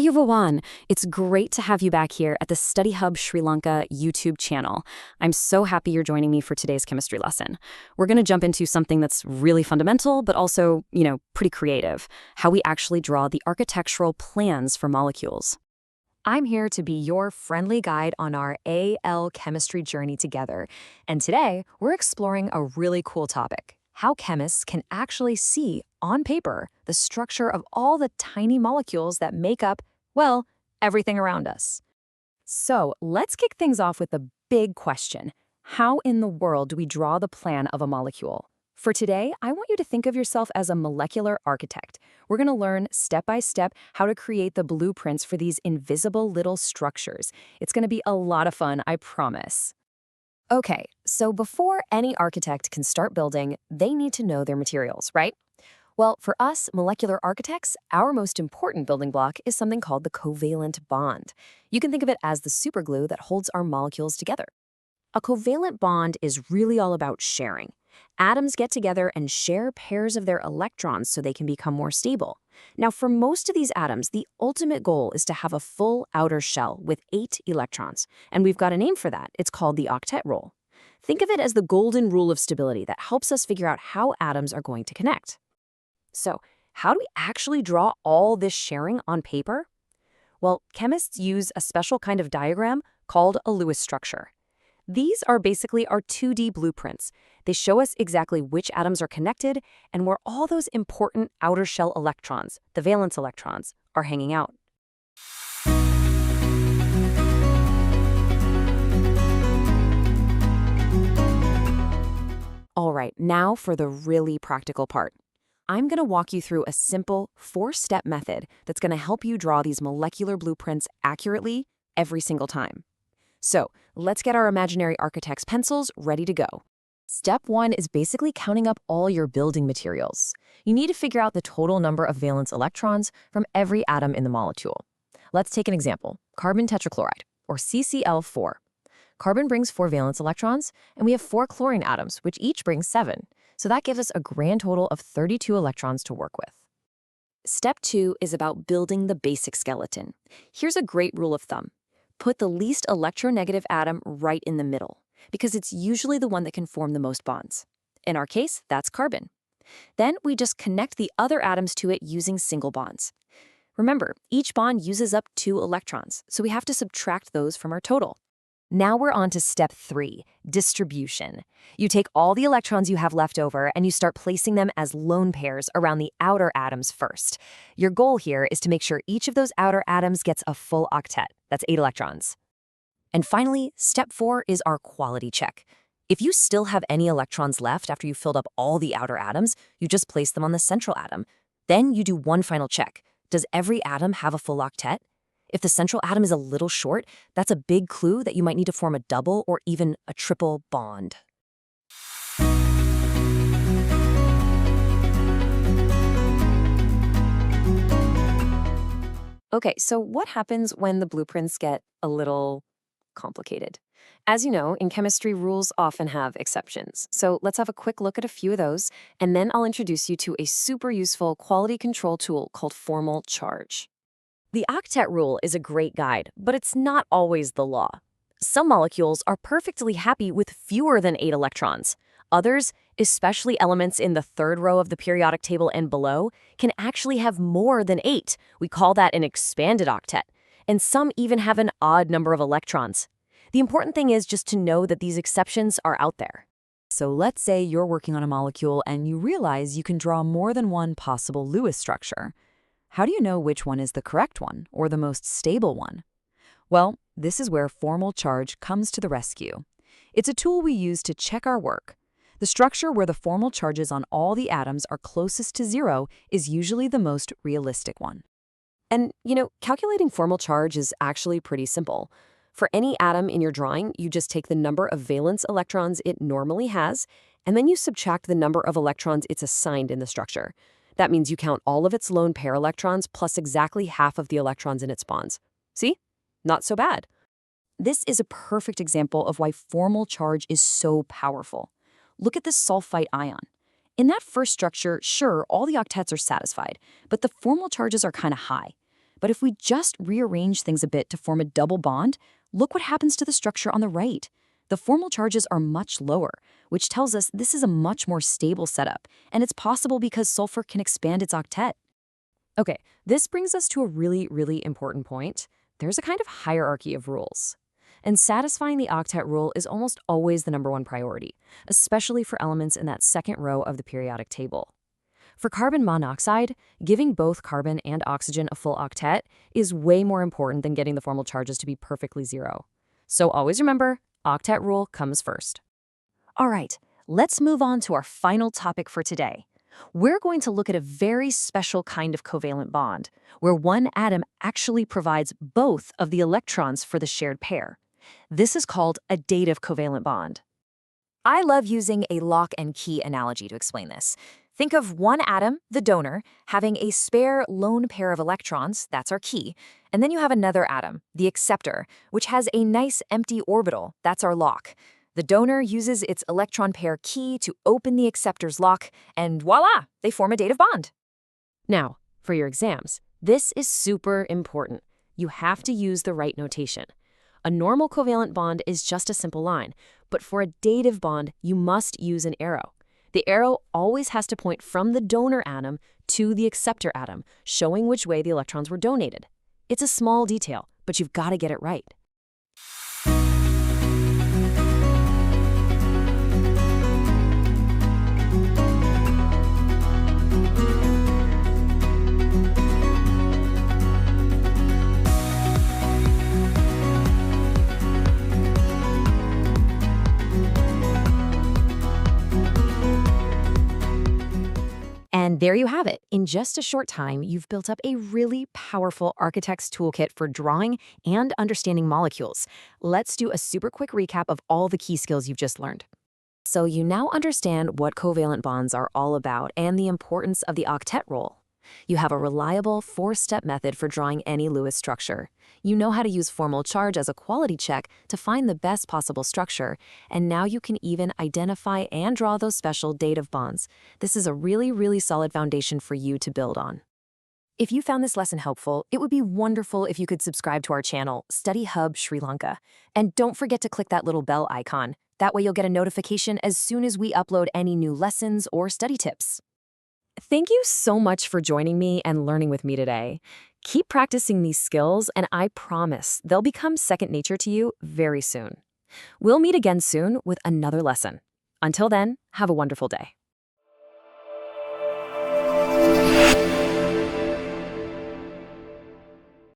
everyone! It's great to have you back here at the Study Hub Sri Lanka YouTube channel. I'm so happy you're joining me for today's chemistry lesson. We're going to jump into something that's really fundamental, but also, pretty creative, how we actually draw the architectural plans for molecules. I'm here to be your friendly guide on our AL chemistry journey together. And today, we're exploring a really cool topic: how chemists can actually see, on paper, the structure of all the tiny molecules that make up, well, everything around us. So let's kick things off with the big question. How in the world do we draw the plan of a molecule? For today, I want you to think of yourself as a molecular architect. We're going to learn step by step how to create the blueprints for these invisible little structures. It's going to be a lot of fun, I promise. Okay, so before any architect can start building, they need to know their materials, right? Well, for us molecular architects, our most important building block is something called the covalent bond. You can think of it as the superglue that holds our molecules together. A covalent bond is really all about sharing. Atoms get together and share pairs of their electrons so they can become more stable. Now, for most of these atoms, the ultimate goal is to have a full outer shell with 8 electrons. And we've got a name for that. It's called the octet rule. Think of it as the golden rule of stability that helps us figure out how atoms are going to connect. So, how do we actually draw all this sharing on paper? Well, chemists use a special kind of diagram called a Lewis structure. These are basically our 2D blueprints. They show us exactly which atoms are connected and where all those important outer shell electrons, the valence electrons, are hanging out. All right, now for the really practical part. I'm going to walk you through a simple 4-step method that's going to help you draw these molecular blueprints accurately every single time. So let's get our imaginary architect's pencils ready to go. Step 1 is basically counting up all your building materials. You need to figure out the total number of valence electrons from every atom in the molecule. Let's take an example: carbon tetrachloride, or CCl4. Carbon brings 4 valence electrons, and we have 4 chlorine atoms, which each bring 7. So that gives us a grand total of 32 electrons to work with. Step 2 is about building the basic skeleton. Here's a great rule of thumb. Put the least electronegative atom right in the middle, because it's usually the one that can form the most bonds. In our case, that's carbon. Then we just connect the other atoms to it using single bonds. Remember, each bond uses up 2 electrons, so we have to subtract those from our total. Now we're on to step 3, distribution. You take all the electrons you have left over and you start placing them as lone pairs around the outer atoms first. Your goal here is to make sure each of those outer atoms gets a full octet. That's 8 electrons. And finally, step 4 is our quality check. If you still have any electrons left after you've filled up all the outer atoms, you just place them on the central atom. Then you do one final check. Does every atom have a full octet? If the central atom is a little short, that's a big clue that you might need to form a double or even a triple bond. Okay, so what happens when the blueprints get a little complicated? As you know, in chemistry, rules often have exceptions. So let's have a quick look at a few of those, and then I'll introduce you to a super useful quality control tool called formal charge. The octet rule is a great guide, but it's not always the law. Some molecules are perfectly happy with fewer than 8 electrons. Others, especially elements in the 3rd row of the periodic table and below, can actually have more than 8. We call that an expanded octet. And some even have an odd number of electrons. The important thing is just to know that these exceptions are out there. So let's say you're working on a molecule and you realize you can draw more than one possible Lewis structure. How do you know which one is the correct one or the most stable one? Well, this is where formal charge comes to the rescue. It's a tool we use to check our work. The structure where the formal charges on all the atoms are closest to 0 is usually the most realistic one. And, calculating formal charge is actually pretty simple. For any atom in your drawing, you just take the number of valence electrons it normally has, and then you subtract the number of electrons it's assigned in the structure. That means you count all of its lone pair electrons plus exactly half of the electrons in its bonds. See? Not so bad. This is a perfect example of why formal charge is so powerful. Look at this sulfite ion. In that first structure, sure, all the octets are satisfied, but the formal charges are kind of high. But if we just rearrange things a bit to form a double bond, look what happens to the structure on the right. The formal charges are much lower, which tells us this is a much more stable setup, and it's possible because sulfur can expand its octet. Okay, this brings us to a really important point. There's a kind of hierarchy of rules. And satisfying the octet rule is almost always the #1 priority, especially for elements in that second row of the periodic table. For carbon monoxide, giving both carbon and oxygen a full octet is way more important than getting the formal charges to be perfectly zero. So always remember, octet rule comes first. All right, let's move on to our final topic for today. We're going to look at a very special kind of covalent bond, where one atom actually provides both of the electrons for the shared pair. This is called a dative covalent bond. I love using a lock and key analogy to explain this. Think of one atom, the donor, having a spare lone pair of electrons, that's our key, and then you have another atom, the acceptor, which has a nice empty orbital, that's our lock. The donor uses its electron pair key to open the acceptor's lock, and voila, they form a dative bond. Now, for your exams, this is super important. You have to use the right notation. A normal covalent bond is just a simple line, but for a dative bond, you must use an arrow. The arrow always has to point from the donor atom to the acceptor atom, showing which way the electrons were donated. It's a small detail, but you've got to get it right. And there you have it. In just a short time, you've built up a really powerful architect's toolkit for drawing and understanding molecules. Let's do a super quick recap of all the key skills you've just learned. So you now understand what covalent bonds are all about and the importance of the octet rule. You have a reliable 4-step method for drawing any Lewis structure. You know how to use formal charge as a quality check to find the best possible structure, and now you can even identify and draw those special dative bonds. This is a really solid foundation for you to build on. If you found this lesson helpful, it would be wonderful if you could subscribe to our channel, Study Hub Sri Lanka. And don't forget to click that little bell icon. That way you'll get a notification as soon as we upload any new lessons or study tips. Thank you so much for joining me and learning with me today. Keep practicing these skills, and I promise they'll become second nature to you very soon. We'll meet again soon with another lesson. Until then, have a wonderful day.